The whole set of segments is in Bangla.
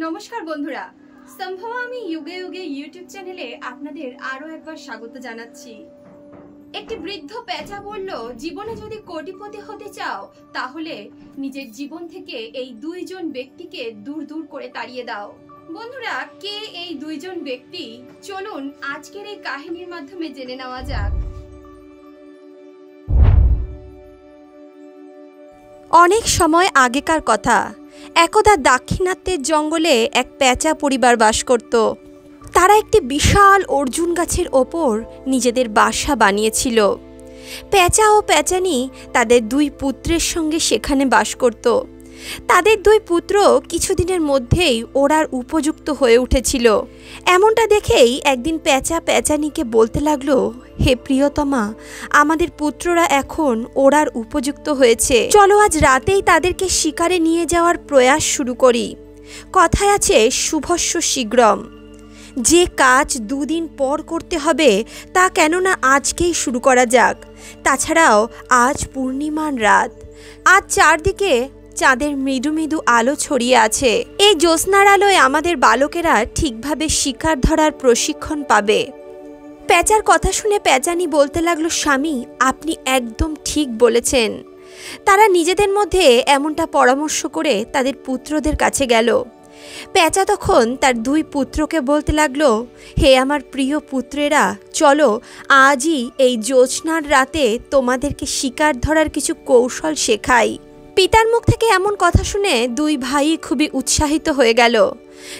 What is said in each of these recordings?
নমস্কার বন্ধুরা, সম্ভবামি যুগে যুগে ইউটিউব চ্যানেলে আপনাদের আরো একবার স্বাগত জানাচ্ছি। একটি বৃদ্ধ পেঁচা বলল, জীবনে যদি কোটিপতি হতে চাও তাহলে নিজের জীবন থেকে এই দুইজন ব্যক্তিকে দূর দূর করে তাড়িয়ে দাও। বন্ধুরা, কে এই দুইজন ব্যক্তি? চলুন আজকের এই কাহিনীর মাধ্যমে জেনে নেওয়া যাক। অনেক সময় আগেকার কথা, একদা দাক্ষিণাত্যের জঙ্গলে এক পেঁচা পরিবার বাস করত। তারা একটি বিশাল অর্জুন গাছের ওপর নিজেদের বাসা বানিয়েছিল। পেঁচা ও পেঁচানি তাদের দুই পুত্রের সঙ্গে সেখানে বাস করত। তাদের দুই পুত্র কিছুদিনের মধ্যেই ওড়ার উপযুক্ত হয়ে উঠেছিল। এমনটা দেখেই একদিন পেঁচা পেঁচানিকে বলতে লাগলো, হে প্রিয়তমা, আমাদের পুত্ররা এখন ওড়ার উপযুক্ত হয়েছে, চলো আজ রাতেই তাদেরকে শিকারে নিয়ে যাওয়ার প্রয়াস শুরু করি। কথায় আছে, শুভস্য শীঘ্রম। যে কাজ দুদিন পর করতে হবে তা কেননা আজকেই শুরু করা যাক। তাছাড়াও আজ পূর্ণিমার রাত, আজ চারদিকে চাঁদের মৃদু মৃদু আলো ছড়িয়ে আছে। এই জ্যোৎস্নার আলোয় আমাদের বালকেরা ঠিকভাবে শিকার ধরার প্রশিক্ষণ পাবে। পেঁচার কথা শুনে পেঁচানি বলতে লাগলো, স্বামী, আপনি একদম ঠিক বলেছেন। তারা নিজেদের মধ্যে এমনটা পরামর্শ করে তাদের পুত্রদের কাছে গেল। পেঁচা তখন তার দুই পুত্রকে বলতে লাগলো, হে আমার প্রিয় পুত্রেরা, চলো আজই এই জ্যোৎস্নার রাতে তোমাদেরকে শিকার ধরার কিছু কৌশল শেখাই। পিতার মুখ থেকে এমন কথা শুনে দুই ভাই খুবই উৎসাহিত হয়ে গেল।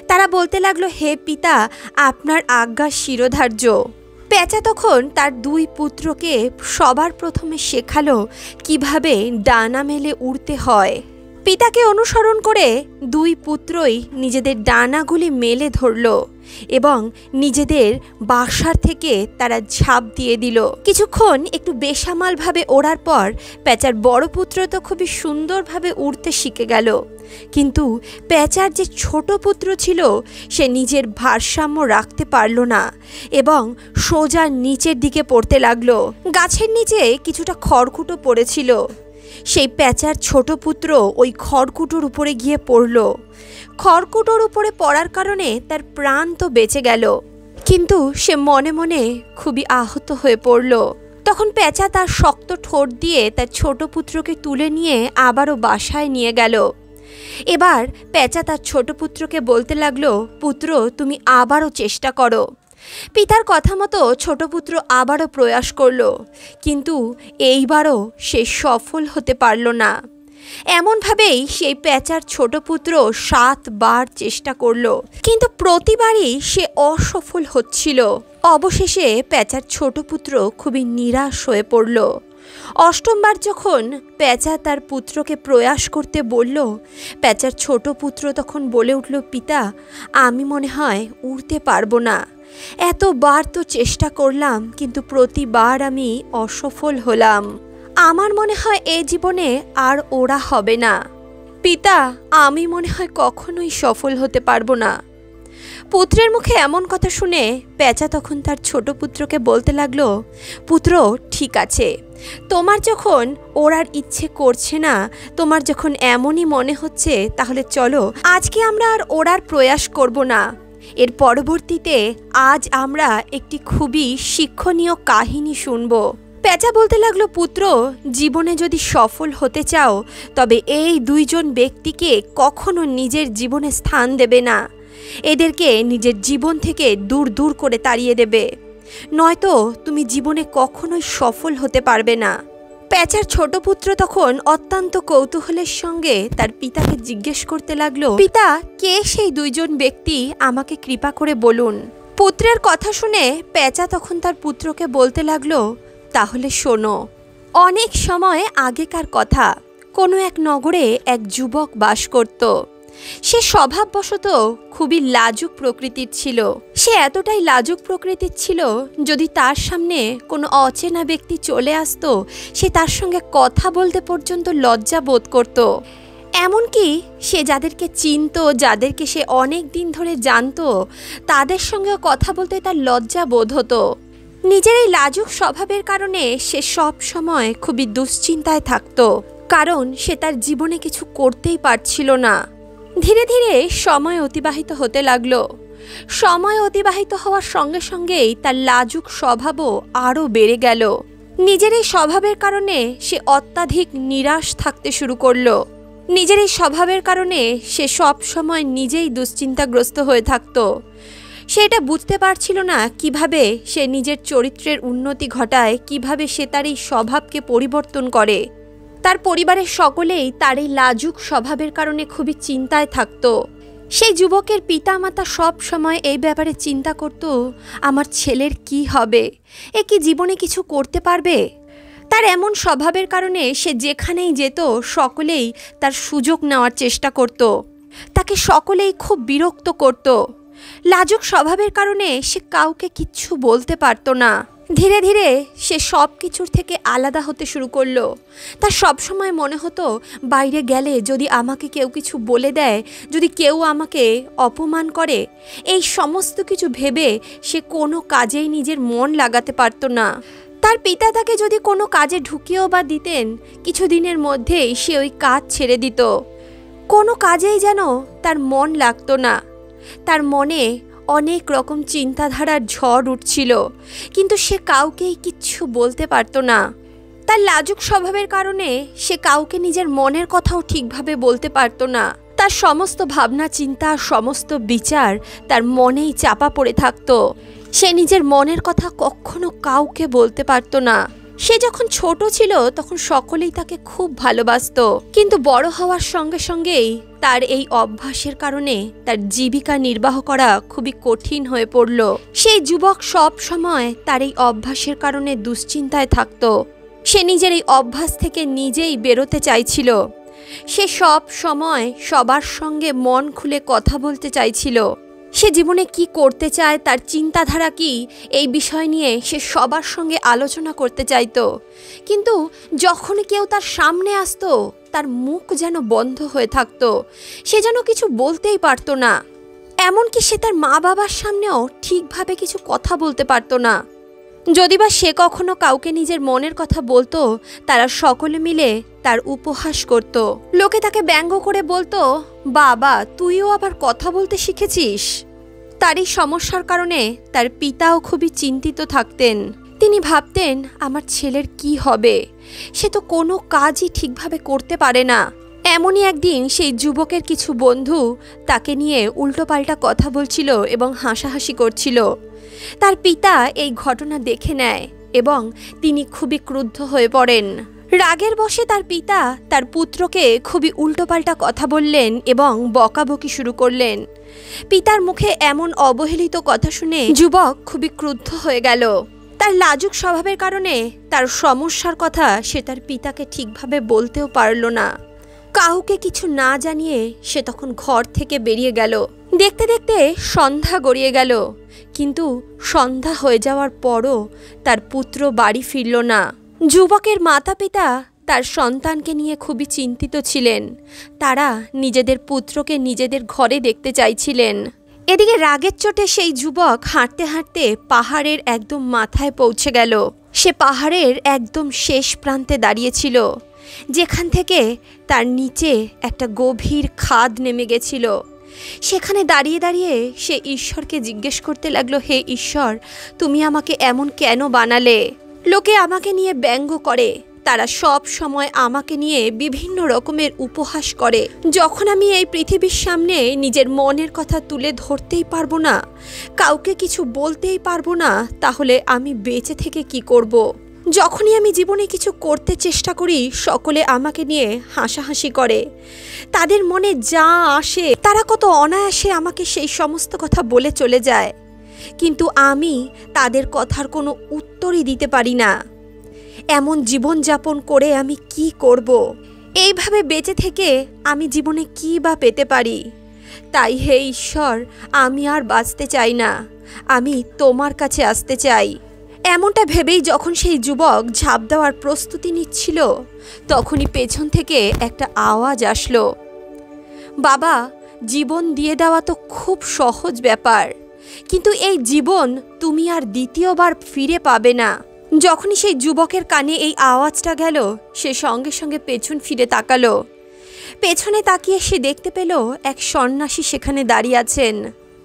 তারা বলতে লাগলো, হে পিতা, আপনার আজ্ঞা শিরোধার্য। পেঁচা তখন তার দুই পুত্রকে সবার প্রথমে শেখালো কিভাবে ডানা মেলে উড়তে হয়। পিতাকে অনুসরণ করে দুই পুত্রই নিজেদের ডানাগুলি মেলে ধরল এবং নিজেদের বাসার থেকে তারা ঝাঁপ দিয়ে দিল। কিছুক্ষণ একটু বেসামালভাবে ওড়ার পর পেঁচার বড় পুত্র তো খুবই সুন্দরভাবে উড়তে শিখে গেল, কিন্তু পেঁচার যে ছোট পুত্র ছিল সে নিজের ভারসাম্য রাখতে পারল না এবং সোজা নিচের দিকে পড়তে লাগলো। গাছের নিচে কিছুটা খড়কুটো পড়েছিল। সেই পেঁচার ছোট পুত্র ওই খড়কুটোর উপরে গিয়ে পড়ল। খড়কুটোর উপরে পড়ার কারণে তার প্রাণ তো বেঁচে গেল, কিন্তু সে মনে মনে খুবই আহত হয়ে পড়ল। তখন পেঁচা তার শক্ত ঠোঁট দিয়ে তার ছোট পুত্রকে তুলে নিয়ে আবারও বাসায় নিয়ে গেল। এবার পেঁচা তার ছোট পুত্রকে বলতে লাগলো, পুত্র, তুমি আবারও চেষ্টা করো। পিতার কথা মতো ছোট পুত্র আবারও প্রয়াস করল, কিন্তু এইবারও সে সফল হতে পারল না। এমনভাবেই সেই পেঁচার ছোট পুত্র 7 বার চেষ্টা করল, কিন্তু প্রতিবারই সে অসফল হচ্ছিল। অবশেষে পেঁচার ছোট পুত্র খুবই নিরাশ হয়ে পড়ল। 8ম বার যখন পেঁচা তার পুত্রকে প্রয়াস করতে বলল, পেঁচার ছোট পুত্র তখন বলে উঠল, পিতা, আমি মনে হয় উড়তে পারবো না। এতবার তো চেষ্টা করলাম, কিন্তু প্রতিবার আমি অসফল হলাম। আমার মনে হয় এ জীবনে আর ওড়া হবে না। পিতা, আমি মনে হয় কখনোই সফল হতে পারবো না। পুত্রের মুখে এমন কথা শুনে পেঁচা তখন তার ছোট পুত্রকে বলতে লাগলো, পুত্র, ঠিক আছে, তোমার যখন ওড়ার ইচ্ছে করছে না, তোমার যখন এমনই মনে হচ্ছে, তাহলে চলো আজকে আমরা আর ওড়ার প্রয়াস করব না। এর পরবর্তীতে আজ আমরা একটি খুবই শিক্ষণীয় কাহিনী শুনব। পেঁচা বলতে লাগলো, পুত্র, জীবনে যদি সফল হতে চাও তবে এই দুইজন ব্যক্তিকে কখনো নিজের জীবনে স্থান দেবে না। এদেরকে নিজের জীবন থেকে দূর দূর করে তাড়িয়ে দেবে, নয়তো তুমি জীবনে কখনোই সফল হতে পারবে না। পেঁচার ছোট পুত্র তখন অত্যন্ত কৌতূহলের সঙ্গে তার পিতাকে জিজ্ঞেস করতে লাগলো, পিতা, কে সেই দুইজন ব্যক্তি, আমাকে কৃপা করে বলুন। পুত্রের কথা শুনে পেঁচা তখন তার পুত্রকে বলতে লাগলো, তাহলে শোনো। অনেক সময় আগেকার কথা, কোনো এক নগরে এক যুবক বাস করত। সে স্বভাববশত খুবই লাজুক প্রকৃতির ছিল। সে এতটাই লাজুক প্রকৃতির ছিল, যদি তার সামনে কোনো অচেনা ব্যক্তি চলে আসতো, সে তার সঙ্গে কথা বলতে পর্যন্ত লজ্জা বোধ করত। এমনকি সে যাদেরকে চিনত, যাদেরকে সে অনেক দিন ধরে জানতো, তাদের সঙ্গেও কথা বলতে তার লজ্জা বোধ হতো। নিজের এই লাজুক স্বভাবের কারণে সে সব সময় খুবই দুশ্চিন্তায় থাকত, কারণ সে তার জীবনে কিছু করতেই পারছিল না। ধীরে ধীরে সময় অতিবাহিত হতে লাগলো। সময় অতিবাহিত হওয়ার সঙ্গে সঙ্গেই তার লাজুক স্বভাবও আরও বেড়ে গেল। নিজের এই স্বভাবের কারণে সে অত্যাধিক নিরাশ থাকতে শুরু করলো। নিজের এই স্বভাবের কারণে সে সব সময় নিজেই দুশ্চিন্তাগ্রস্ত হয়ে থাকত। সে এটা বুঝতে পারছিল না কিভাবে সে নিজের চরিত্রের উন্নতি ঘটায়, কিভাবে সে তার এই স্বভাবকে পরিবর্তন করে। তার পরিবারের সকলেই তার এই লাজুক স্বভাবের কারণে খুবই চিন্তায় থাকত। সেই যুবকের পিতামাতা সব সময় এই ব্যাপারে চিন্তা করত, আমার ছেলের কি হবে, এ কি জীবনে কিছু করতে পারবে। তার এমন স্বভাবের কারণে সে যেখানেই যেত সকলেই তার সুযোগ নেওয়ার চেষ্টা করত, তাকে সকলেই খুব বিরক্ত করত। লাজুক স্বভাবের কারণে সে কাউকে কিচ্ছু বলতে পারত না। ধীরে ধীরে সে সব কিছুর থেকে আলাদা হতে শুরু করলো। তার সবসময় মনে হতো বাইরে গেলে যদি আমাকে কেউ কিছু বলে দেয়, যদি কেউ আমাকে অপমান করে, এই সমস্ত কিছু ভেবে সে কোনো কাজেই নিজের মন লাগাতে পারত না। তার পিতা তাকে যদি কোনো কাজে ঢুকিয়েও বা দিতেন, কিছুদিনের মধ্যেই সে ওই কাজ ছেড়ে দিত। কোনো কাজেই যেন তার মন লাগতো না। তার মনে অনেক রকম চিন্তাধারার ঝড় উঠছিল, কিন্তু সে কাউকেই কিচ্ছু বলতে পারত না। তার লাজুক স্বভাবের কারণে সে কাউকে নিজের মনের কথাও ঠিকভাবে বলতে পারত না। তার সমস্ত ভাবনা চিন্তা, সমস্ত বিচার তার মনেই চাপা পড়ে থাকত। সে নিজের মনের কথা কখনো কাউকে বলতে পারত না। সে যখন ছোট ছিল তখন সকলেই তাকে খুব ভালোবাসতো, কিন্তু বড় হওয়ার সঙ্গে সঙ্গেই তার এই অভ্যাসের কারণে তার জীবিকা নির্বাহ করা খুবই কঠিন হয়ে পড়ল। সেই যুবক সব সময় তার এই অভ্যাসের কারণে দুশ্চিন্তায় থাকত। সে নিজের এই অভ্যাস থেকে নিজেই বেরোতে চাইছিল। সে সব সময় সবার সঙ্গে মন খুলে কথা বলতে চাইছিল। সে জীবনে কি করতে চায়, তার চিন্তাধারা কি, এই বিষয় নিয়ে সে সবার সঙ্গে আলোচনা করতে চাইতো। কিন্তু যখন কেউ তার সামনে আসতো তার মুখ যেন বন্ধ হয়ে থাকতো, সে যেন কিছু বলতেই পারতো না। এমনকি সে তার মা বাবার সামনেও ঠিকভাবে কিছু কথা বলতে পারতো না। যদিবা সে কখনো কাউকে নিজের মনের কথা বলতো, তারা সকলে মিলে তার উপহাস করত। লোকে তাকে ব্যঙ্গ করে বলতো, বাবা তুইও আবার কথা বলতে শিখেছিস। তার এই সমস্যার কারণে তার পিতাও খুবই চিন্তিত থাকতেন। তিনি ভাবতেন আমার ছেলের কি হবে, সে তো কোনো কাজই ঠিকভাবে করতে পারে না। এমনই একদিন সেই যুবকের কিছু বন্ধু তাকে নিয়ে উল্টোপাল্টা কথা বলছিল এবং হাসাহাসি করছিল। তার পিতা এই ঘটনা দেখে নেয় এবং তিনি খুবই ক্রুদ্ধ হয়ে পড়েন। রাগের বশে তার পিতা তার পুত্রকে খুবই উল্টোপাল্টা কথা বললেন এবং বকাবকি শুরু করলেন। পিতার মুখে এমন অবহেলিত কথা শুনে যুবক খুবই ক্রুদ্ধ হয়ে গেল। তার লাজুক স্বভাবের কারণে তার সমস্যার কথা সে তার পিতাকে ঠিকভাবে বলতেও পারল না। কাউকে কিছু না জানিয়ে সে তখন ঘর থেকে বেরিয়ে গেল। দেখতে দেখতে সন্ধ্যা গড়িয়ে গেল, কিন্তু সন্ধ্যা হয়ে যাওয়ার পরও তার পুত্র বাড়ি ফিরল না। যুবকের মাতা পিতা তার সন্তানকে নিয়ে খুবই চিন্তিত ছিলেন। তারা নিজেদের পুত্রকে নিজেদের ঘরে দেখতে চাইছিলেন। এদিকে রাগের চোটে সেই যুবক হাঁটতে হাঁটতে পাহাড়ের একদম মাথায় পৌঁছে গেল। সে পাহাড়ের একদম শেষ প্রান্তে দাঁড়িয়েছিল, যেখান থেকে তার নিচে একটা গভীর খাদ নেমে গেছিল। সেখানে দাঁড়িয়ে দাঁড়িয়ে সে ঈশ্বরকে জিজ্ঞেস করতে লাগলো, হে ঈশ্বর, তুমি আমাকে এমন কেন বানালে? লোকে আমাকে নিয়ে ব্যঙ্গ করে, তারা সব সময় আমাকে নিয়ে বিভিন্ন রকমের উপহাস করে। যখন আমি এই পৃথিবীর সামনে নিজের মনের কথা তুলে ধরতেই পারবো না, কাউকে কিছু বলতেই পারবো না, তাহলে আমি বেঁচে থেকে কি করব? যখনই আমি জীবনে কিছু করতে চেষ্টা করি সকলে আমাকে নিয়ে হাসাহাসি করে। তাদের মনে যা আসে তারা কত অনায়াসে আমাকে সেই সমস্ত কথা বলে চলে যায়, কিন্তু আমি তাদের কথার কোনো উত্তরই দিতে পারি না। এমন জীবনযাপন করে আমি কি করব? এইভাবে বেঁচে থেকে আমি জীবনে কি বা পেতে পারি? তাই হে ঈশ্বর, আমি আর বাঁচতে চাই না, আমি তোমার কাছে আসতে চাই। এমনটা ভেবেই যখন সেই যুবক ঝাঁপ দেওয়ার প্রস্তুতি নিচ্ছিল, তখনই পেছন থেকে একটা আওয়াজ আসলো, বাবা, জীবন দিয়ে দেওয়া তো খুব সহজ ব্যাপার, কিন্তু এই জীবন তুমি আর দ্বিতীয়বার ফিরে পাবে না। যখনই সেই যুবকের কানে এই আওয়াজটা গেল, সে সঙ্গে সঙ্গে পেছন ফিরে তাকালো। পেছনে তাকিয়ে সে দেখতে পেল এক সন্ন্যাসী সেখানে দাঁড়িয়ে আছেন।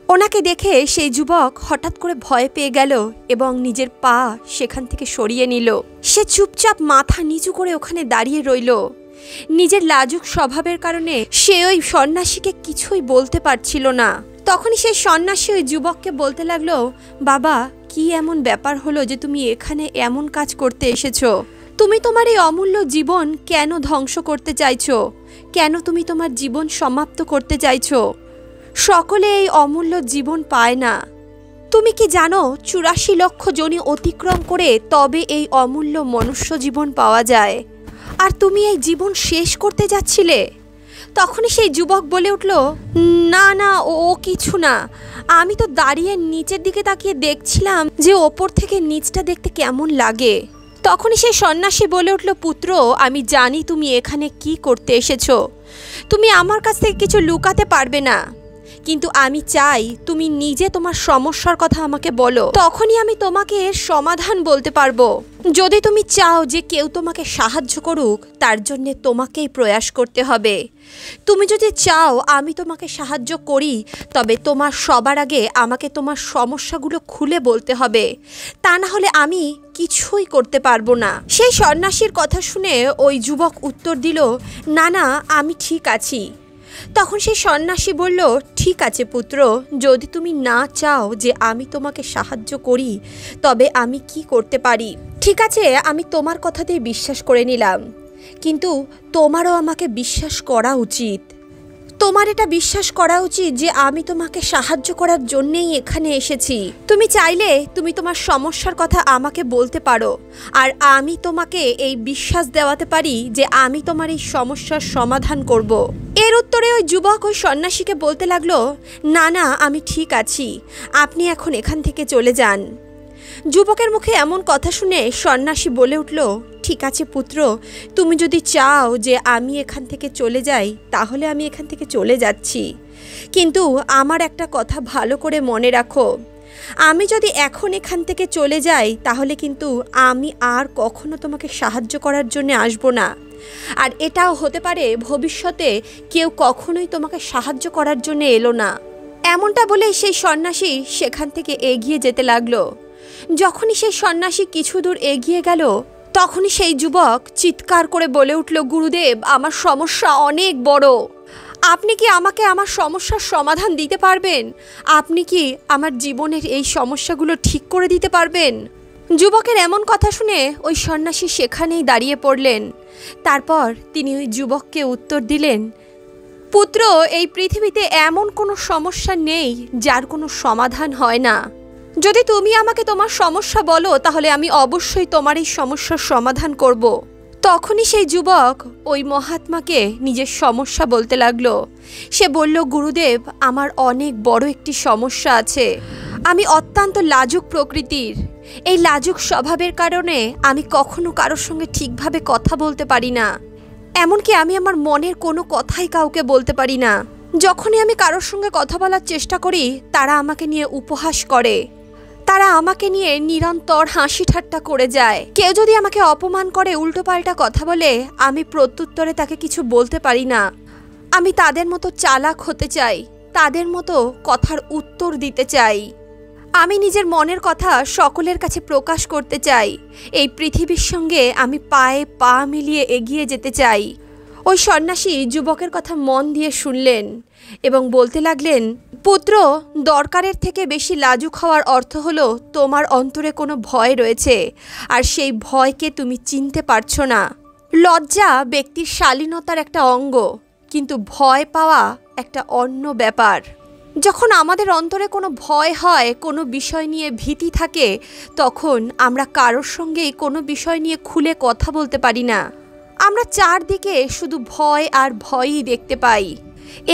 ওনাকে দেখে সেই যুবক হঠাৎ করে ভয় পেয়ে গেল এবং নিজের পা সেখান থেকে সরিয়ে নিল। সে চুপচাপ মাথা নিচু করে ওখানে দাঁড়িয়ে রইল। নিজের লাজুক স্বভাবের কারণে সে ওই সন্ন্যাসীকে কিছুই বলতে পারছিল না। তখনই সেই সন্ন্যাসী ওই যুবককে বলতে লাগলো, বাবা, কি এমন ব্যাপার হলো যে তুমি এখানে এমন কাজ করতে এসেছো? তুমি তোমার এই অমূল্য জীবন কেন ধ্বংস করতে চাইছো? কেন তুমি তোমার জীবন সমাপ্ত করতে চাইছো? সকলে এই অমূল্য জীবন পায় না। তুমি কি জানো ৮৪ লক্ষ যোনি অতিক্রম করে তবে এই অমূল্য মনুষ্য জীবন পাওয়া যায়? আর তুমি এই জীবন শেষ করতে যাচ্ছিলে। তখনই সেই যুবক বলে উঠল, না না, ও কিছু না, আমি তো দাঁড়িয়ে নিচের দিকে তাকিয়ে দেখছিলাম যে ওপর থেকে নিচটা দেখতে কেমন লাগে। তখনই সেই সন্ন্যাসী বলে উঠল, পুত্র, আমি জানি তুমি এখানে কি করতে এসেছো। তুমি আমার কাছ থেকে কিছু লুকাতে পারবে না, কিন্তু আমি চাই তুমি নিজে তোমার সমস্যার কথা আমাকে বলো, তখনই আমি তোমাকে এর সমাধান বলতে পারবো। যদি তুমি চাও যে কেউ তোমাকে সাহায্য করুক, তার জন্য তোমাকেই প্রয়াস করতে হবে। তুমি যদি চাও আমি তোমাকে সাহায্য করি, তবে তোমার সবার আগে আমাকে তোমার সমস্যাগুলো খুলে বলতে হবে, তা না হলে আমি কিছুই করতে পারবো না। সেই সন্ন্যাসীর কথা শুনে ওই যুবক উত্তর দিল, না না, আমি ঠিক আছি। তখন সেই সন্ন্যাসী বলল, ঠিক আছে পুত্র, যদি তুমি না চাও যে আমি তোমাকে সাহায্য করি, তবে আমি কি করতে পারি? ঠিক আছে, আমি তোমার কথাতেই বিশ্বাস করে নিলাম, কিন্তু তোমারও আমাকে বিশ্বাস করা উচিত। তোমার এটা বিশ্বাস করা উচিত যে আমি তোমাকে সাহায্য করার জন্যেই এখানে এসেছি। তুমি চাইলে তুমি তোমার সমস্যার কথা আমাকে বলতে পারো, আর আমি তোমাকে এই বিশ্বাস দেওয়াতে পারি যে আমি তোমার এই সমস্যার সমাধান করব। এর উত্তরে ওই যুবক ওই সন্ন্যাসীকে বলতে লাগলো, না না, আমি ঠিক আছি, আপনি এখন এখান থেকে চলে যান। যুবকের মুখে এমন কথা শুনে সন্ন্যাসী বলে উঠল, ঠিক আছে পুত্র, তুমি যদি চাও যে আমি এখান থেকে চলে যাই, তাহলে আমি এখান থেকে চলে যাচ্ছি, কিন্তু আমার একটা কথা ভালো করে মনে রাখো, আমি যদি এখন এখান থেকে চলে যাই তাহলে কিন্তু আমি আর কখনো তোমাকে সাহায্য করার জন্য আসব না। আর এটাও হতে পারে ভবিষ্যতে কেউ কখনোই তোমাকে সাহায্য করার জন্য এলো না। এমনটা বলে সেই সন্ন্যাসী সেখান থেকে এগিয়ে যেতে লাগলো। যখনই সেই সন্ন্যাসী কিছু দূর এগিয়ে গেল, তখনই সেই যুবক চিৎকার করে বলে উঠল, গুরুদেব, আমার সমস্যা অনেক বড়, আপনি কি আমাকে আমার সমস্যার সমাধান দিতে পারবেন? আপনি কি আমার জীবনের এই সমস্যাগুলো ঠিক করে দিতে পারবেন? যুবকের এমন কথা শুনে ওই সন্ন্যাসী সেখানেই দাঁড়িয়ে পড়লেন। তারপর তিনি ওই যুবককে উত্তর দিলেন, পুত্র, এই পৃথিবীতে এমন কোনো সমস্যা নেই যার কোনো সমাধান হয় না। যদি তুমি আমাকে তোমার সমস্যা বলো, তাহলে আমি অবশ্যই তোমার এই সমস্যার সমাধান করব। তখনই সেই যুবক ওই মহাত্মাকে নিজের সমস্যা বলতে লাগলো। সে বলল, গুরুদেব, আমার অনেক বড় একটি সমস্যা আছে। আমি অত্যন্ত লাজুক প্রকৃতির। এই লাজুক স্বভাবের কারণে আমি কখনো কারোর সঙ্গে ঠিকভাবে কথা বলতে পারি না। এমনকি আমি আমার মনের কোনো কথাই কাউকে বলতে পারি না। যখনই আমি কারোর সঙ্গে কথা বলার চেষ্টা করি, তারা আমাকে নিয়ে উপহাস করে। তারা আমাকে নিয়ে নিরন্তর হাসি ঠাট্টা করে যায়। কেউ যদি আমাকে অপমান করে, উল্টোপাল্টা কথা বলে, আমি প্রত্যুত্তরে তাকে কিছু বলতে পারি না। আমি তাদের মতো চালাক হতে চাই, তাদের মতো কথার উত্তর দিতে চাই। আমি নিজের মনের কথা সকলের কাছে প্রকাশ করতে চাই। এই পৃথিবীর সঙ্গে আমি পায়ে পা মিলিয়ে এগিয়ে যেতে চাই। ওই সন্ন্যাসী যুবকের কথা মন দিয়ে শুনলেন এবং বলতে লাগলেন, পুত্র, দরকারের থেকে বেশি লাজুক হওয়ার অর্থ হলো তোমার অন্তরে কোনো ভয় রয়েছে, আর সেই ভয়কে তুমি চিনতে পারছো না। লজ্জা ব্যক্তির শালীনতার একটা অঙ্গ, কিন্তু ভয় পাওয়া একটা অন্য ব্যাপার। যখন আমাদের অন্তরে কোনো ভয় হয়, কোনো বিষয় নিয়ে ভীতি থাকে, তখন আমরা কারোর সঙ্গেই কোনো বিষয় নিয়ে খুলে কথা বলতে পারি না। আমরা চারদিকে শুধু ভয় আর ভয়ই দেখতে পাই।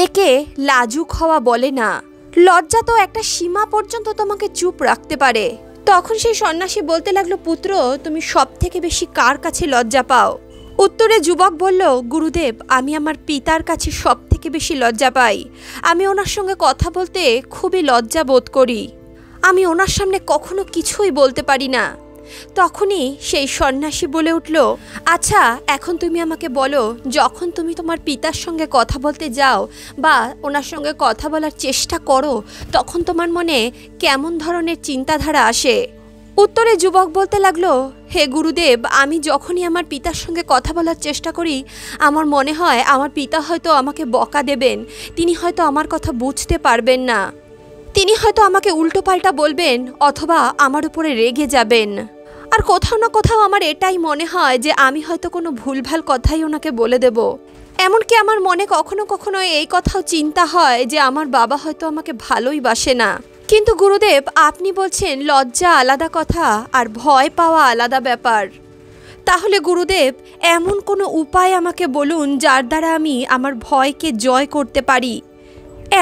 একে লাজুক হওয়া বলে না। লজ্জা তো একটা সীমা পর্যন্ত তোমাকে চুপ রাখতে পারে। তখন সেই সন্ন্যাসী বলতে লাগলো, পুত্র, তুমি সব থেকে বেশি কার কাছে লজ্জা পাও? উত্তরে যুবক বলল, গুরুদেব, আমি আমার পিতার কাছে সব থেকে বেশি লজ্জা পাই। আমি ওনার সঙ্গে কথা বলতে খুবই লজ্জা বোধ করি। আমি ওনার সামনে কখনো কিছুই বলতে পারি না। তখনই সেই সন্ন্যাসী বলে উঠল, আচ্ছা এখন তুমি আমাকে বলো, যখন তুমি তোমার পিতার সঙ্গে কথা বলতে যাও বা ওনার সঙ্গে কথা বলার চেষ্টা করো, তখন তোমার মনে কেমন ধরনের চিন্তাধারা আসে? উত্তরে যুবক বলতে লাগলো, হে গুরুদেব, আমি যখনই আমার পিতার সঙ্গে কথা বলার চেষ্টা করি, আমার মনে হয় আমার পিতা হয়তো আমাকে বকা দেবেন, তিনি হয়তো আমার কথা বুঝতে পারবেন না, তিনি হয়তো আমাকে উল্টোপাল্টা বলবেন অথবা আমার উপরে রেগে যাবেন। আর কোথাও না কোথাও আমার এটাই মনে হয় যে আমি হয়তো কোনো ভুলভাল কথাই ওনাকে বলে দেব। এমনকি আমার মনে কখনো কখনো এই কথাও চিন্তা হয় যে আমার বাবা হয়তো আমাকে ভালোই বাসে না। কিন্তু গুরুদেব, আপনি বলছেন লজ্জা আলাদা কথা আর ভয় পাওয়া আলাদা ব্যাপার। তাহলে গুরুদেব, এমন কোনো উপায় আমাকে বলুন যার দ্বারা আমি আমার ভয়কে জয় করতে পারি।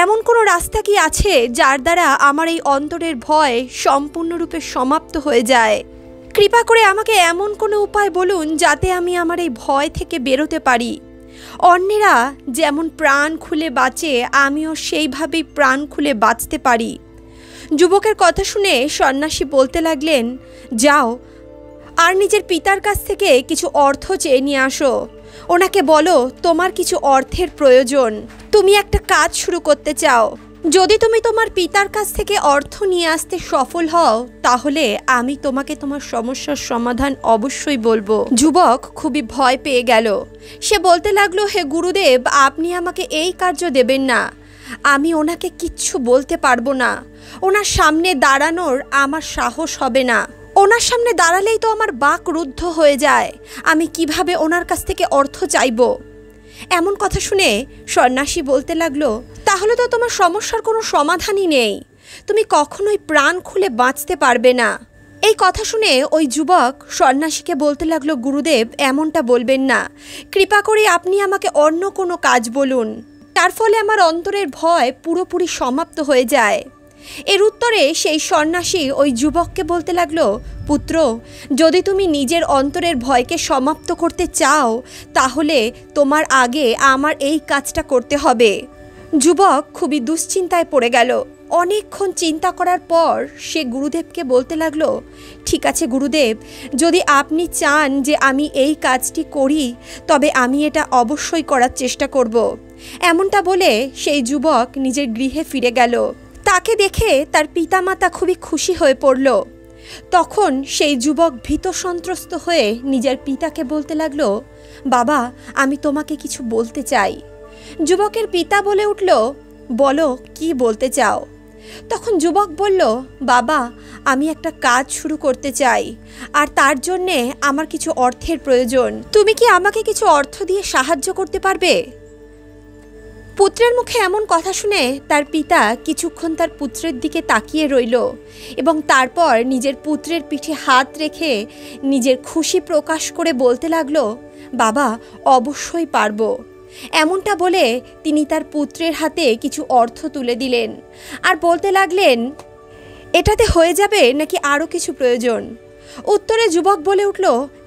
এমন কোনো রাস্তা কি আছে যার দ্বারা আমার এই অন্তরের ভয় সম্পূর্ণরূপে সমাপ্ত হয়ে যায়? কৃপা করে আমাকে এমন কোনো উপায় বলুন যাতে আমি আমার এই ভয় থেকে বেরোতে পারি। অন্যেরা যেমন প্রাণ খুলে বাঁচে, আমিও সেইভাবেই প্রাণ খুলে বাঁচতে পারি। যুবকের কথা শুনে সন্ন্যাসী বলতে লাগলেন, যাও আর নিজের পিতার কাছ থেকে কিছু অর্থ চেয়ে নিয়ে আসো। ওনাকে বলো তোমার কিছু অর্থের প্রয়োজন, তুমি একটা কাজ শুরু করতে চাও। যদি তুমি তোমার পিতার কাছ থেকে অর্থ নিয়ে আসতে সফল হও, তাহলে আমি তোমাকে তোমার সমস্যার সমাধান অবশ্যই বলবো। যুবক খুবই ভয় পেয়ে গেল। সে বলতে লাগলো, হে গুরুদেব, আপনি আমাকে এই কার্য দেবেন না। আমি ওনাকে কিচ্ছু বলতে পারবো না। ওনার সামনে দাঁড়ানোর আমার সাহস হবে না। ওনার সামনে দাঁড়ালেই তো আমার বাক রুদ্ধ হয়ে যায়। আমি কিভাবে ওনার কাছ থেকে অর্থ চাইব? এমন কথা শুনে সন্ন্যাসী বলতে লাগলো, তাহলে তো তোমার সমস্যার কোনো সমাধানই নেই, তুমি কখনোই প্রাণ খুলে বাঁচতে পারবে না। এই কথা শুনে ওই যুবক সন্ন্যাসীকে বলতে লাগলো, গুরুদেব, এমনটা বলবেন না। কৃপা করে আপনি আমাকে অন্য কোনো কাজ বলুন, তার ফলে আমার অন্তরের ভয় পুরোপুরি সমাপ্ত হয়ে যায়। এর উত্তরে সেই সন্ন্যাসী ওই যুবককে বলতে লাগলো, পুত্র, যদি তুমি নিজের অন্তরের ভয়কে সমাপ্ত করতে চাও, তাহলে তোমার আগে আমার এই কাজটা করতে হবে। যুবক খুবই দুশ্চিন্তায় পড়ে গেল। অনেকক্ষণ চিন্তা করার পর সে গুরুদেবকে বলতে লাগলো, ঠিক আছে গুরুদেব, যদি আপনি চান যে আমি এই কাজটি করি, তবে আমি এটা অবশ্যই করার চেষ্টা করব। এমনটা বলে সেই যুবক নিজের গৃহে ফিরে গেল। তাকে দেখে তার পিতামাতা খুবই খুশি হয়ে পড়ল। তখন সেই যুবক ভীত সন্ত্রস্ত হয়ে নিজের পিতাকে বলতে লাগলো, বাবা, আমি তোমাকে কিছু বলতে চাই। যুবকের পিতা বলে উঠল, বলো, কি বলতে চাও? তখন যুবক বলল, বাবা, আমি একটা কাজ শুরু করতে চাই, আর তার জন্যে আমার কিছু অর্থের প্রয়োজন। তুমি কি আমাকে কিছু অর্থ দিয়ে সাহায্য করতে পারবে? পুত্রের মুখে এমন কথা শুনে তার পিতা কিছুক্ষণ তার পুত্রের দিকে তাকিয়ে রইল এবং তারপর নিজের পুত্রের পিঠে হাত রেখে নিজের খুশি প্রকাশ করে বলতে লাগলো, বাবা, অবশ্যই পারবো। এমনটা বলে তিনি তার পুত্রের হাতে কিছু অর্থ তুলে দিলেন আর বলতে লাগলেন, এটাতে হয়ে যাবে নাকি আরও কিছু প্রয়োজন? উত্তরে যুবক বলে উঠল,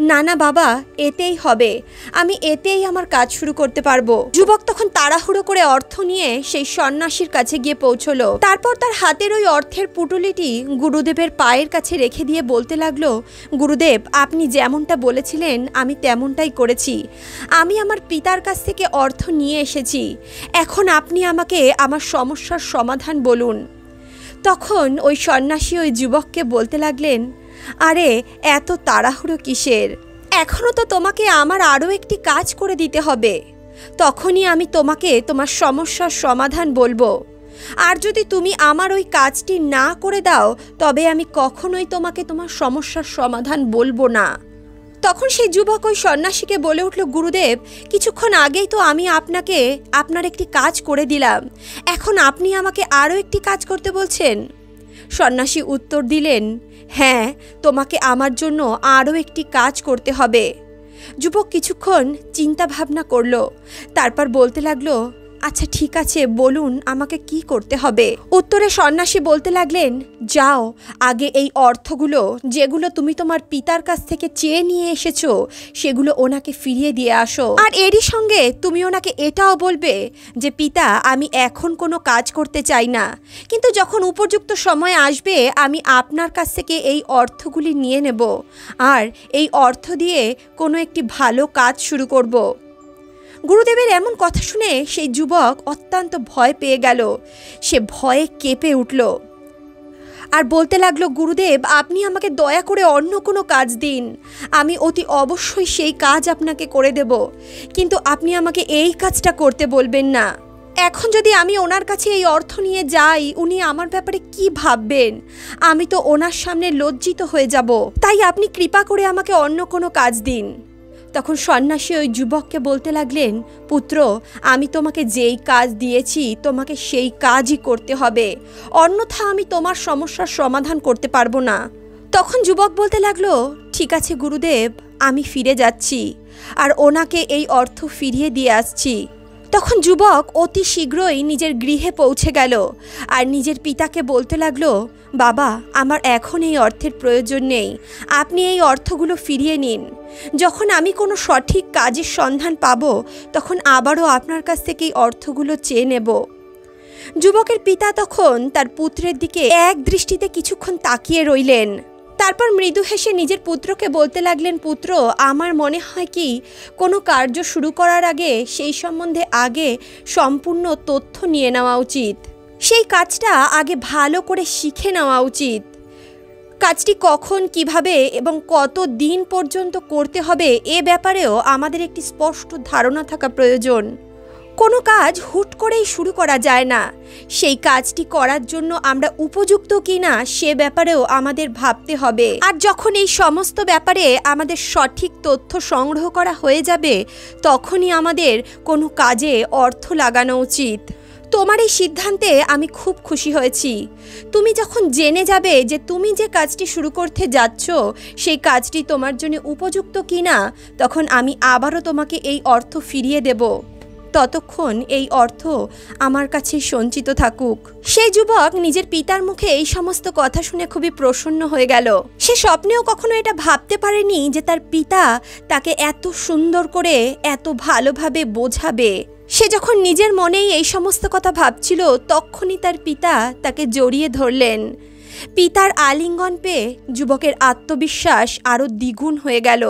না না বাবা, এতেই হবে, আমি এতেই আমার কাজ শুরু করতে পারবো। যুবক তখন তাড়াহুড়ো করে অর্থ নিয়ে সেই সন্ন্যাসীর কাছে গিয়ে পৌঁছলো। তারপর তার হাতের ওই অর্থের পুটুলিটি গুরুদেবের পায়ের কাছে রেখে দিয়ে বলতে লাগলো, গুরুদেব, আপনি যেমনটা বলেছিলেন আমি তেমনটাই করেছি। আমি আমার পিতার কাছ থেকে অর্থ নিয়ে এসেছি। এখন আপনি আমাকে আমার সমস্যার সমাধান বলুন। তখন ওই সন্ন্যাসী ওই যুবককে বলতে লাগলেন, আরে এত তাড়াহুড়ো কিসের? এখনও তো তোমাকে আমার আরও একটি কাজ করে দিতে হবে, তখনই আমি তোমাকে তোমার সমস্যার সমাধান বলবো। আর যদি তুমি আমার ওই কাজটি না করে দাও, তবে আমি কখনোই তোমাকে তোমার সমস্যার সমাধান বলবো না। তখন সেই যুবক ওই সন্ন্যাসীকে বলে উঠল, গুরুদেব, কিছুক্ষণ আগেই তো আমি আপনাকে আপনার একটি কাজ করে দিলাম, এখন আপনি আমাকে আরও একটি কাজ করতে বলছেন? সন্ন্যাসী উত্তর দিলেন, হ্যাঁ, তোমাকে আমার জন্য আরও একটি কাজ করতে হবে। যুবক কিছুক্ষণ চিন্তা ভাবনা করল, তারপর বলতে লাগলো, আচ্ছা ঠিক আছে, বলুন আমাকে কি করতে হবে। উত্তরে সন্ন্যাসী বলতে লাগলেন, যাও আগে এই অর্থগুলো যেগুলো তুমি তোমার পিতার কাছ থেকে চেয়ে নিয়ে এসেছো সেগুলো ওনাকে ফিরিয়ে দিয়ে আসো। আর এরই সঙ্গে তুমি ওনাকে এটাও বলবে যে পিতা, আমি এখন কোনো কাজ করতে চাই না, কিন্তু যখন উপযুক্ত সময় আসবে আমি আপনার কাছ থেকে এই অর্থগুলি নিয়ে নেব আর এই অর্থ দিয়ে কোনো একটি ভালো কাজ শুরু করব। গুরুদেবের এমন কথা শুনে সেই যুবক অত্যন্ত ভয় পেয়ে গেল। সে ভয়ে কেঁপে উঠল আর বলতে লাগলো, গুরুদেব আপনি আমাকে দয়া করে অন্য কোনো কাজ দিন, আমি অতি অবশ্যই সেই কাজ আপনাকে করে দেব, কিন্তু আপনি আমাকে এই কাজটা করতে বলবেন না। এখন যদি আমি ওনার কাছে এই অর্থ নিয়ে যাই উনি আমার ব্যাপারে কি ভাববেন, আমি তো ওনার সামনে লজ্জিত হয়ে যাব, তাই আপনি কৃপা করে আমাকে অন্য কোনো কাজ দিন। তখন সন্ন্যাসী ওই যুবককে বলতে লাগলেন, পুত্র আমি তোমাকে যেই কাজ দিয়েছি তোমাকে সেই কাজই করতে হবে, অন্যথা আমি তোমার সমস্যার সমাধান করতে পারবো না। তখন যুবক বলতে লাগলো, ঠিক আছে গুরুদেব, আমি ফিরে যাচ্ছি আর ওনাকে এই অর্থ ফিরিয়ে দিয়ে আসছি। তখন যুবক অতি শীঘ্রই নিজের গৃহে পৌঁছে গেল আর নিজের পিতাকে বলতে লাগলো, বাবা আমার এখন এই অর্থের প্রয়োজন নেই, আপনি এই অর্থগুলো ফিরিয়ে নিন, যখন আমি কোনো সঠিক কাজের সন্ধান পাব তখন আবারও আপনার কাছ থেকে এই অর্থগুলো চেয়ে নেব। যুবকের পিতা তখন তার পুত্রের দিকে এক দৃষ্টিতে কিছুক্ষণ তাকিয়ে রইলেন, তারপর মৃদু হেসে নিজের পুত্রকে বলতে লাগলেন, পুত্র আমার মনে হয় কি কোনো কার্য শুরু করার আগে সেই সম্বন্ধে আগে সম্পূর্ণ তথ্য নিয়ে নেওয়া উচিত, সেই কাজটা আগে ভালো করে শিখে নেওয়া উচিত, কাজটি কখন কিভাবে এবং কত দিন পর্যন্ত করতে হবে এ ব্যাপারেও আমাদের একটি স্পষ্ট ধারণা থাকা প্রয়োজন। কোনো কাজ হুট করেই শুরু করা যায় না, সেই কাজটি করার জন্য আমরা উপযুক্ত কিনা সে ব্যাপারেও আমাদের ভাবতে হবে। আর যখন এই সমস্ত ব্যাপারে আমাদের সঠিক তথ্য সংগ্রহ করা হয়ে যাবে তখনই আমাদের কোনো কাজে অর্থ লাগানো উচিত। তোমার এই সিদ্ধান্তে আমি খুব খুশি হয়েছি। তুমি যখন জেনে যাবে যে তুমি যে কাজটি শুরু করতে যাচ্ছ সেই কাজটি তোমার জন্য উপযুক্ত কিনা তখন আমি আবারও তোমাকে এই অর্থ ফিরিয়ে দেব, ততক্ষণ এই অর্থ আমার কাছে সঞ্চিত থাকুক। সেই যুবক নিজের পিতার মুখে এই সমস্ত কথা শুনে খুবই প্রসন্ন হয়ে গেল। সে স্বপ্নেও কখনো এটা ভাবতে পারেনি যে তার পিতা তাকে এত সুন্দর করে এত ভালোভাবে বোঝাবে। সে যখন নিজের মনেই এই সমস্ত কথা ভাবছিল তখনই তার পিতা তাকে জড়িয়ে ধরলেন। পিতার আলিঙ্গন পেয়ে যুবকের আত্মবিশ্বাস আরও দ্বিগুণ হয়ে গেল।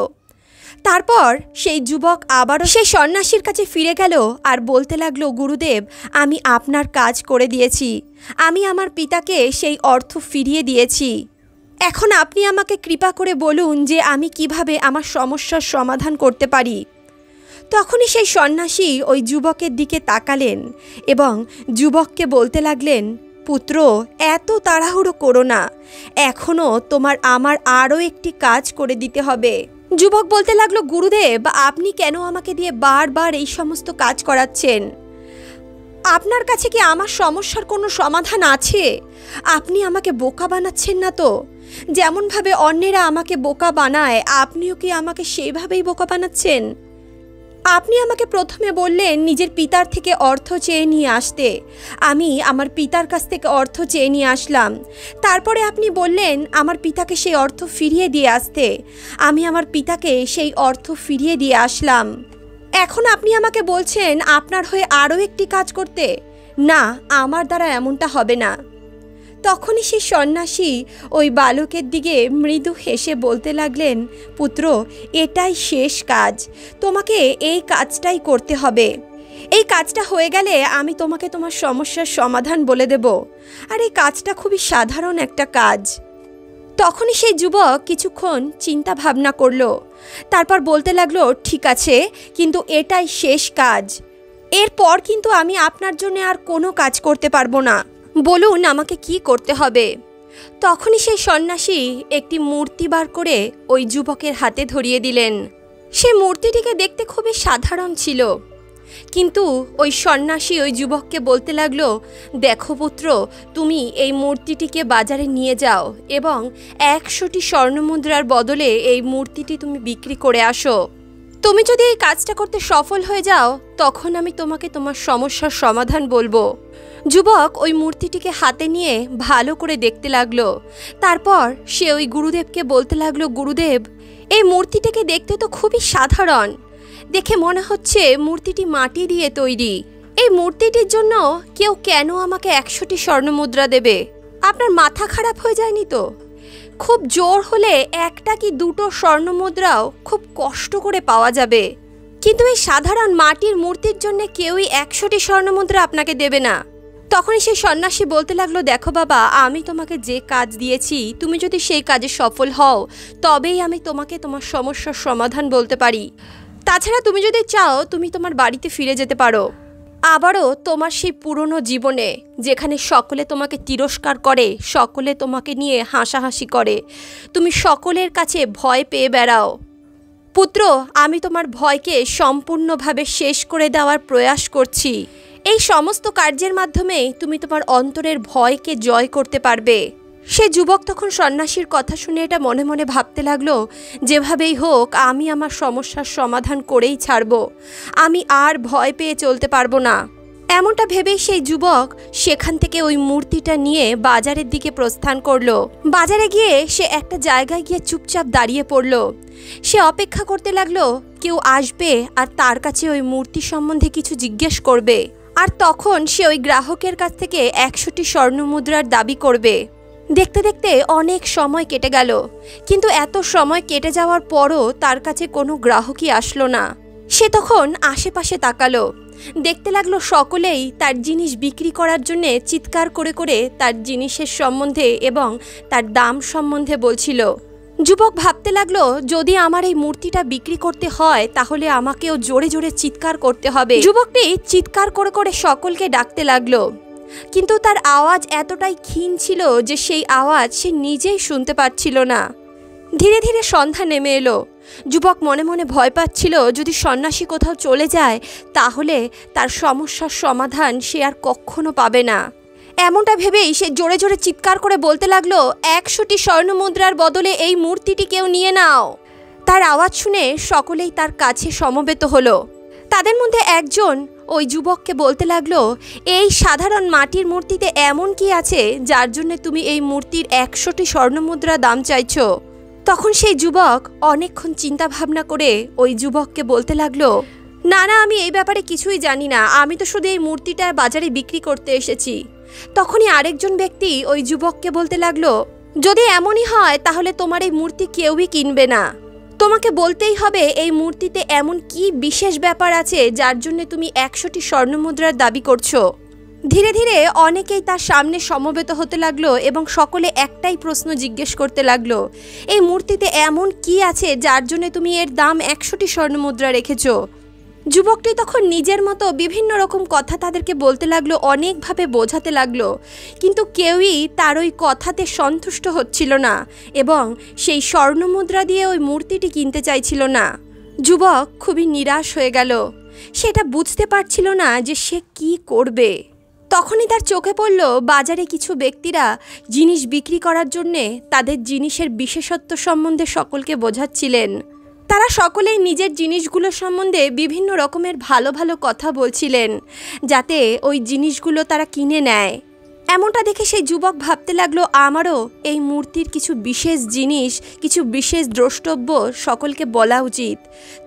তারপর সেই যুবক আবারও সেই সন্ন্যাসীর কাছে ফিরে গেল আর বলতে লাগলো, গুরুদেব আমি আপনার কাজ করে দিয়েছি, আমি আমার পিতাকে সেই অর্থ ফিরিয়ে দিয়েছি, এখন আপনি আমাকে কৃপা করে বলুন যে আমি কিভাবে আমার সমস্যার সমাধান করতে পারি। তখনই সেই সন্ন্যাসী ওই যুবকের দিকে তাকালেন এবং যুবককে বলতে লাগলেন, পুত্র এত তাড়াহুড়ো করো না, এখনও তোমার আমার আরও একটি কাজ করে দিতে হবে। যুবক বলতে লাগলো, গুরুদেব আপনি কেন আমাকে দিয়ে বারবার এই সমস্ত কাজ করাচ্ছেন? আপনার কাছে কি আমার সমস্যার কোনো সমাধান আছে? আপনি আমাকে বোকা বানাচ্ছেন না তো? যেমনভাবে অন্যেরা আমাকে বোকা বানায় আপনিও কি আমাকে সেইভাবেই বোকা বানাচ্ছেন? আপনি আমাকে প্রথমে বললেন নিজের পিতার থেকে অর্থ চেয়ে নিয়ে আসতে, আমি আমার পিতার কাছ থেকে অর্থ চেয়ে নিয়ে আসলাম। তারপরে আপনি বললেন আমার পিতাকে সেই অর্থ ফিরিয়ে দিয়ে আসতে, আমি আমার পিতাকে সেই অর্থ ফিরিয়ে দিয়ে আসলাম। এখন আপনি আমাকে বলছেন আপনার হয়ে আরও একটি কাজ করতে। না, আমার দ্বারা এমনটা হবে না। তখনই সেই সন্ন্যাসী ওই বালকের দিকে মৃদু হেসে বলতে লাগলেন, পুত্র এটাই শেষ কাজ, তোমাকে এই কাজটাই করতে হবে। এই কাজটা হয়ে গেলে আমি তোমাকে তোমার সমস্যার সমাধান বলে দেব, আর এই কাজটা খুবই সাধারণ একটা কাজ। তখনই সেই যুবক কিছুক্ষণ চিন্তা ভাবনা করলো, তারপর বলতে লাগলো, ঠিক আছে, কিন্তু এটাই শেষ কাজ, এরপর কিন্তু আমি আপনার জন্য আর কোনো কাজ করতে পারবো না, বলুন আমাকে কি করতে হবে। তখনই সেই সন্ন্যাসী একটি মূর্তি বার করে ওই যুবকের হাতে ধরিয়ে দিলেন। সেই মূর্তিটিকে দেখতে খুবই সাধারণ ছিল, কিন্তু ওই সন্ন্যাসী ওই যুবককে বলতে লাগলো, দেখো পুত্র, তুমি এই মূর্তিটিকে বাজারে নিয়ে যাও এবং 100টি স্বর্ণমুদ্রার বদলে এই মূর্তিটি তুমি বিক্রি করে আসো। তুমি যদি এই কাজটা করতে সফল হয়ে যাও তখন আমি তোমাকে তোমার সমস্যার সমাধান বলবো। যুবক ওই মূর্তিটিকে হাতে নিয়ে ভালো করে দেখতে লাগলো। তারপর সে ওই গুরুদেবকে বলতে লাগলো, গুরুদেব, এই মূর্তিটাকে দেখতে তো খুবই সাধারণ, দেখে মনে হচ্ছে মূর্তিটি মাটি দিয়ে তৈরি। এই মূর্তিটির জন্য কেউ কেন আমাকে 100টি স্বর্ণমুদ্রা দেবে? আপনার মাথা খারাপ হয়ে যায়নি তো? খুব জোর হলে 1টা কি 2টো স্বর্ণমুদ্রাও খুব কষ্ট করে পাওয়া যাবে, কিন্তু এই সাধারণ মাটির মূর্তির জন্য কেউই 100টি স্বর্ণমুদ্রা আপনাকে দেবে না। তখনই সেই সন্ন্যাসী বলতে লাগলো, দেখো বাবা, আমি তোমাকে যে কাজ দিয়েছি তুমি যদি সেই কাজে সফল হও তবেই আমি তোমাকে তোমার সমস্যার সমাধান বলতে পারি। তাছাড়া তুমি যদি চাও তুমি তোমার বাড়িতে ফিরে যেতে পারো, আবারও তোমার সেই পুরনো জীবনে, যেখানে সকলে তোমাকে তিরস্কার করে, সকলে তোমাকে নিয়ে হাসাহাসি করে, তুমি সকলের কাছে ভয় পেয়ে বেড়াও। পুত্র, আমি তোমার ভয়কে সম্পূর্ণভাবে শেষ করে দেওয়ার প্রয়াস করছি। এই সমস্ত কার্যের মাধ্যমে তুমি তোমার অন্তরের ভয়কে জয় করতে পারবে। সে যুবক তখন সন্ন্যাসীর কথা শুনে এটা মনে মনে ভাবতে লাগলো, যেভাবেই হোক আমি আমার সমস্যার সমাধান করেই ছাড়ব, আমি আর ভয় পেয়ে চলতে পারবো না। এমনটা ভেবেই সেই যুবক সেখান থেকে ওই মূর্তিটা নিয়ে বাজারের দিকে প্রস্থান করলো। বাজারে গিয়ে সে একটা জায়গায় গিয়ে চুপচাপ দাঁড়িয়ে পড়ল। সে অপেক্ষা করতে লাগলো কেউ আসবে আর তার কাছে ওই মূর্তি সম্বন্ধে কিছু জিজ্ঞেস করবে, আর তখন সে ওই গ্রাহকের কাছ থেকে 100টি স্বর্ণমুদ্রার দাবি করবে। দেখতে দেখতে অনেক সময় কেটে গেল, কিন্তু এত সময় কেটে যাওয়ার পরও তার কাছে কোনো গ্রাহকই আসলো না। সে তখন আশেপাশে তাকালো, দেখতে লাগলো সকলেই তার জিনিস বিক্রি করার জন্য চিৎকার করে করে তার জিনিসের সম্বন্ধে এবং তার দাম সম্বন্ধে বলছিল। যুবক ভাবতে লাগলো, যদি আমার এই মূর্তিটা বিক্রি করতে হয় তাহলে আমাকেও জোরে জোরে চিৎকার করতে হবে। যুবকটি চিৎকার করে করে সকলকে ডাকতে লাগলো, কিন্তু তার আওয়াজ এতটাই ক্ষীণ ছিল যে সেই আওয়াজ সে নিজেই শুনতে পাচ্ছিল না। ধীরে ধীরে সন্ধ্যা নেমে এলো। যুবক মনে মনে ভয় পাচ্ছিল, যদি সন্ন্যাসী কোথাও চলে যায় তাহলে তার সমস্যার সমাধান সে আর কখনো পাবে না। এমনটা ভেবেই সে জোরে জোরে চিৎকার করে বলতে লাগলো, 100টি স্বর্ণমুদ্রার বদলে এই মূর্তিটি কেউ নিয়ে নাও। তার আওয়াজ শুনে সকলেই তার কাছে সমবেত হলো। তাদের মধ্যে একজন ওই যুবককে বলতে লাগলো, এই সাধারণ মাটির মূর্তিতে এমন কি আছে যার জন্য তুমি এই মূর্তির 100টি স্বর্ণমুদ্রা দাম চাইছো? তখন সেই যুবক অনেকক্ষণ চিন্তা ভাবনা করে ওই যুবককে বলতে লাগলো, না না, আমি এই ব্যাপারে কিছুই জানি না, আমি তো শুধু এই মূর্তিটা বাজারে বিক্রি করতে এসেছি। তখনই আরেকজন ব্যক্তি ওই যুবককে বলতে লাগলো, যদি এমনই হয় তাহলে তোমার এই মূর্তি কেউই কিনবে না। তোমাকে বলতেই হবে এই মূর্তিতে এমন কি বিশেষ ব্যাপার আছে যার জন্য তুমি 100টি স্বর্ণমুদ্রার দাবি করছো। ধীরে ধীরে অনেকেই তার সামনে সমবেত হতে লাগলো এবং সকলে একটাই প্রশ্ন জিজ্ঞেস করতে লাগলো, এই মূর্তিতে এমন কি আছে যার জন্য তুমি এর দাম 100টি স্বর্ণমুদ্রা রেখেছো? যুবকটি তখন নিজের মতো বিভিন্ন রকম কথা তাদেরকে বলতে লাগলো, অনেকভাবে বোঝাতে লাগলো, কিন্তু কেউই তার ওই কথাতে সন্তুষ্ট হচ্ছিল না এবং সেই স্বর্ণমুদ্রা দিয়ে ওই মূর্তিটি কিনতে চাইছিল না। যুবক খুবই নিরাশ হয়ে গেল, সেটা বুঝতে পারছিল না যে সে কি করবে। তখনই তার চোখে পড়ল বাজারে কিছু ব্যক্তিরা জিনিস বিক্রি করার জন্যে তাদের জিনিসের বিশেষত্ব সম্বন্ধে সকলকে বোঝাচ্ছিলেন। তারা সকলেই নিজের জিনিসগুলো সম্বন্ধে বিভিন্ন রকমের ভালো ভালো কথা বলছিলেন যাতে ওই জিনিসগুলো তারা কিনে নেয়। এমনটা দেখে সেই যুবক ভাবতে লাগলো, আমারও এই মূর্তির কিছু বিশেষ জিনিস, কিছু বিশেষ দ্রষ্টব্য সকলকে বলা উচিত,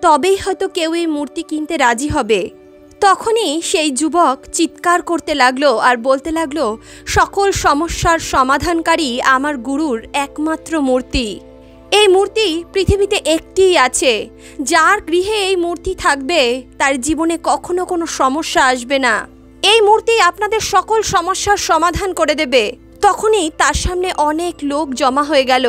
তবেই হয়তো কেউ এই মূর্তি কিনতে রাজি হবে। তখনই সেই যুবক চিৎকার করতে লাগলো আর বলতে লাগলো, সকল সমস্যার সমাধানকারী আমার গুরুর একমাত্র মূর্তি। এই মূর্তি পৃথিবীতে একটিই আছে, যার গৃহে এই মূর্তি থাকবে তার জীবনে কখনো কোনো সমস্যা আসবে না। এই মূর্তি আপনাদের সকল সমস্যার সমাধান করে দেবে। তখনই তার সামনে অনেক লোক জমা হয়ে গেল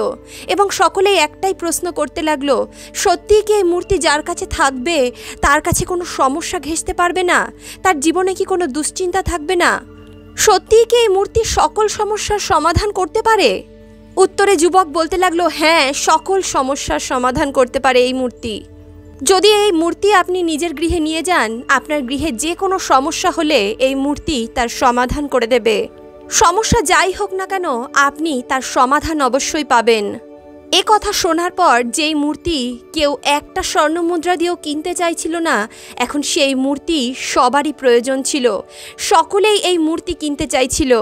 এবং সকলেই একটাই প্রশ্ন করতে লাগলো, সত্যিই কি এই মূর্তি যার কাছে থাকবে তার কাছে কোনো সমস্যা ঘেঁষতে পারবে না? তার জীবনে কি কোনো দুশ্চিন্তা থাকবে না? সত্যিই কি এই মূর্তি সকল সমস্যার সমাধান করতে পারে? উত্তরে যুবক বলতে লাগলো, হ্যাঁ, সকল সমস্যার সমাধান করতে পারে এই মূর্তি। যদি এই মূর্তি আপনি নিজের গৃহে নিয়ে যান, আপনার গৃহে যে কোনো সমস্যা হলে এই মূর্তি তার সমাধান করে দেবে। সমস্যা যাই হোক না কেন আপনি তার সমাধান অবশ্যই পাবেন। এ কথা শোনার পর যেই মূর্তি কেউ একটা স্বর্ণমুদ্রা দিয়েও কিনতে চাইছিল না, এখন সেই মূর্তি সবারই প্রয়োজন ছিল। সকলেই এই মূর্তি কিনতে চাইছিল।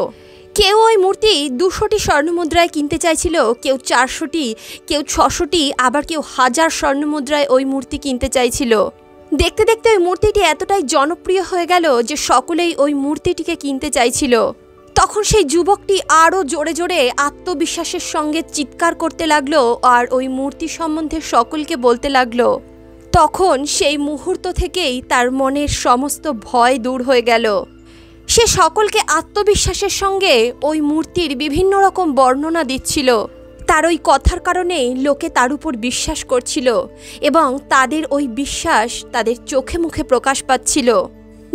কেউ ওই মূর্তি 200টি স্বর্ণমুদ্রায় কিনতে চাইছিল, কেউ 400টি, কেউ 600টি, আবার কেউ 1000 স্বর্ণমুদ্রায় ওই মূর্তি কিনতে চাইছিল। দেখতে দেখতে ওই মূর্তিটি এতটাই জনপ্রিয় হয়ে গেল যে সকলেই ওই মূর্তিটিকে কিনতে চাইছিল। তখন সেই যুবকটি আরও জোরে জোরে আত্মবিশ্বাসের সঙ্গে চিৎকার করতে লাগলো আর ওই মূর্তি সম্বন্ধে সকলকে বলতে লাগলো। তখন সেই মুহূর্ত থেকেই তার মনের সমস্ত ভয় দূর হয়ে গেল। সে সকলকে আত্মবিশ্বাসের সঙ্গে ওই মূর্তির বিভিন্ন রকম বর্ণনা দিচ্ছিল। তার ওই কথার কারণেই লোকে তার উপর বিশ্বাস করছিল এবং তাদের ওই বিশ্বাস তাদের চোখে মুখে প্রকাশ পাচ্ছিল।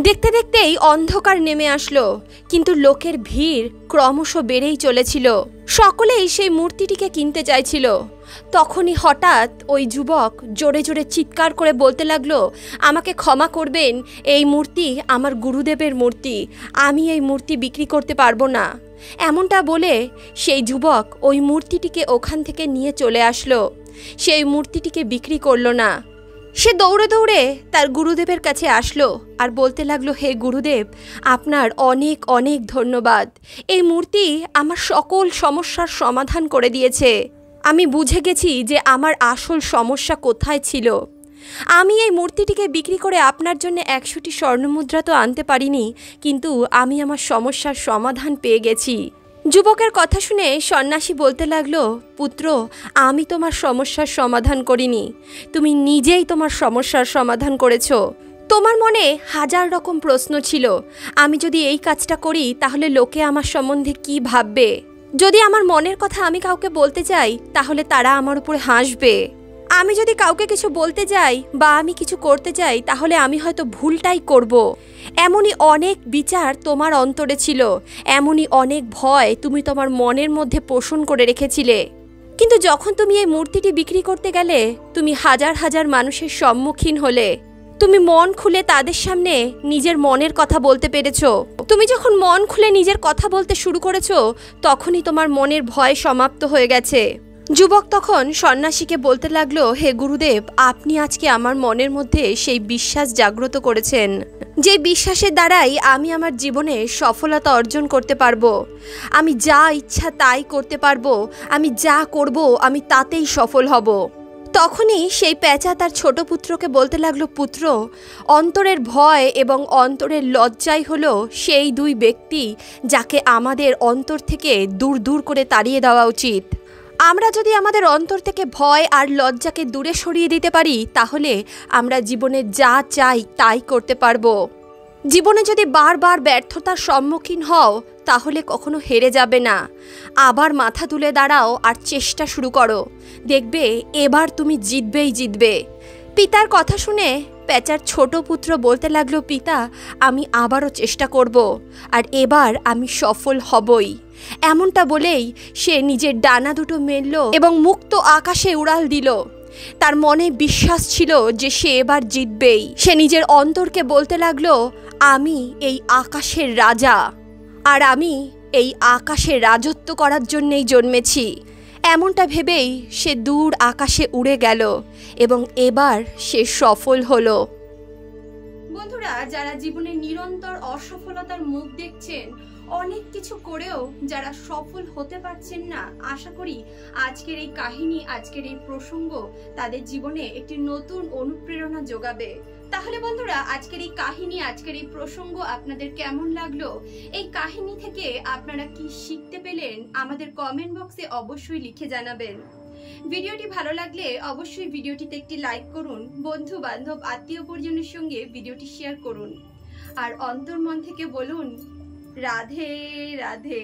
দেখতে দেখতেই অন্ধকার নেমে আসলো, কিন্তু লোকের ভিড় ক্রমশ বেড়েই চলেছিল। সকলেই সেই মূর্তিটিকে কিনতে চাইছিল। তখনই হঠাৎ ওই যুবক জোরে জোরে চিৎকার করে বলতে লাগলো, আমাকে ক্ষমা করবেন, এই মূর্তি আমার গুরুদেবের মূর্তি, আমি এই মূর্তি বিক্রি করতে পারবো না। এমনটা বলে সেই যুবক ওই মূর্তিটিকে ওখান থেকে নিয়ে চলে আসলো। সেই মূর্তিটিকে বিক্রি করলো না। সে দৌড়ে দৌড়ে তার গুরুদেবের কাছে আসলো আর বলতে লাগলো, হে গুরুদেব, আপনার অনেক অনেক ধন্যবাদ। এই মূর্তি আমার সকল সমস্যার সমাধান করে দিয়েছে। আমি বুঝে গেছি যে আমার আসল সমস্যা কোথায় ছিল। আমি এই মূর্তিটিকে বিক্রি করে আপনার জন্য 100টি স্বর্ণমুদ্রা তো আনতে পারিনি, কিন্তু আমি আমার সমস্যার সমাধান পেয়ে গেছি। যুবকের কথা শুনে সন্ন্যাসী বলতে লাগলো, পুত্র, আমি তোমার সমস্যার সমাধান করিনি, তুমি নিজেই তোমার সমস্যার সমাধান করেছ। তোমার মনে 1000 রকম প্রশ্ন ছিল। আমি যদি এই কাজটা করি তাহলে লোকে আমার সম্বন্ধে কি ভাববে? যদি আমার মনের কথা আমি কাউকে বলতে চাই তাহলে তারা আমার উপরে হাসবে। আমি যদি কাউকে কিছু বলতে যাই বা আমি কিছু করতে চাই তাহলে আমি হয়তো ভুলটাই করব। এমনই অনেক বিচার তোমার অন্তরে ছিল, এমনই অনেক ভয় তুমি তোমার মনের মধ্যে পোষণ করে রেখেছিলে। কিন্তু যখন তুমি এই মূর্তিটি বিক্রি করতে গেলে, তুমি হাজার হাজার মানুষের সম্মুখীন হলে। তুমি মন খুলে তাদের সামনে নিজের মনের কথা বলতে পেরেছো। তুমি যখন মন খুলে নিজের কথা বলতে শুরু করেছো, তখনই তোমার মনের ভয় সমাপ্ত হয়ে গেছে। যুবক তখন সন্ন্যাসীকে বলতে লাগলো, হে গুরুদেব, আপনি আজকে আমার মনের মধ্যে সেই বিশ্বাস জাগ্রত করেছেন, যে বিশ্বাসের দ্বারাই আমি আমার জীবনে সফলতা অর্জন করতে পারবো। আমি যা ইচ্ছা তাই করতে পারবো, আমি যা করব আমি তাতেই সফল হব। তখনই সেই পেঁচা তার ছোট পুত্রকে বলতে লাগলো, পুত্র, অন্তরের ভয় এবং অন্তরের লজ্জাই হলো সেই দুই ব্যক্তি যাকে আমাদের অন্তর থেকে দূর দূর করে তাড়িয়ে দেওয়া উচিত। আমরা যদি আমাদের অন্তর থেকে ভয় আর লজ্জাকে দূরে সরিয়ে দিতে পারি তাহলে আমরা জীবনে যা চাই তাই করতে পারবো। জীবনে যদি বারবার ব্যর্থতার সম্মুখীন হও তাহলে কখনো হেরে যাবে না। আবার মাথা তুলে দাঁড়াও আর চেষ্টা শুরু করো, দেখবে এবার তুমি জিতবেই জিতবে। পিতার কথা শুনে পেঁচার ছোট পুত্র বলতে লাগলো, পিতা, আমি আবারও চেষ্টা করব আর এবার আমি সফল হবই। এমনটা বলেই সে নিজের ডানা দুটো মেলল এবং মুক্ত আকাশে উড়াল দিল। তার মনে বিশ্বাস ছিল যে সে এবার জিতবেই। সে নিজের অন্তরকে বলতে লাগলো, আমি এই আকাশের রাজা আর আমি এই আকাশে রাজত্ব করার জন্যেই জন্মেছি। এমনটা ভেবেই সে দূর আকাশে উড়ে গেল এবং এবার সে সফল হলো। বন্ধুরা, যারা জীবনে নিরন্তর অসফলতার মুখ দেখছেন, অনেক কিছু করেও যারা সফল হতে পারছেন না, আশা করি আজকের এই কাহিনী, আজকের এই প্রসঙ্গ তাদের জীবনে একটি নতুন অনুপ্রেরণা যোগাবে। তাহলে বন্ধুরা, আজকের এই কাহিনী, আজকের এই প্রসঙ্গ আপনাদের কেমন লাগলো? এই কাহিনী থেকে আপনারা কি শিখতে পেলেন? আমাদের কমেন্ট বক্সে অবশ্যই লিখে জানাবেন। ভিডিওটি ভালো লাগলে অবশ্যই ভিডিওটিতে একটি লাইক করুন, বন্ধু বান্ধব আত্মীয় পরিজনের সঙ্গে ভিডিওটি শেয়ার করুন আর অন্তর্মন থেকে বলুন, রাধে রাধে।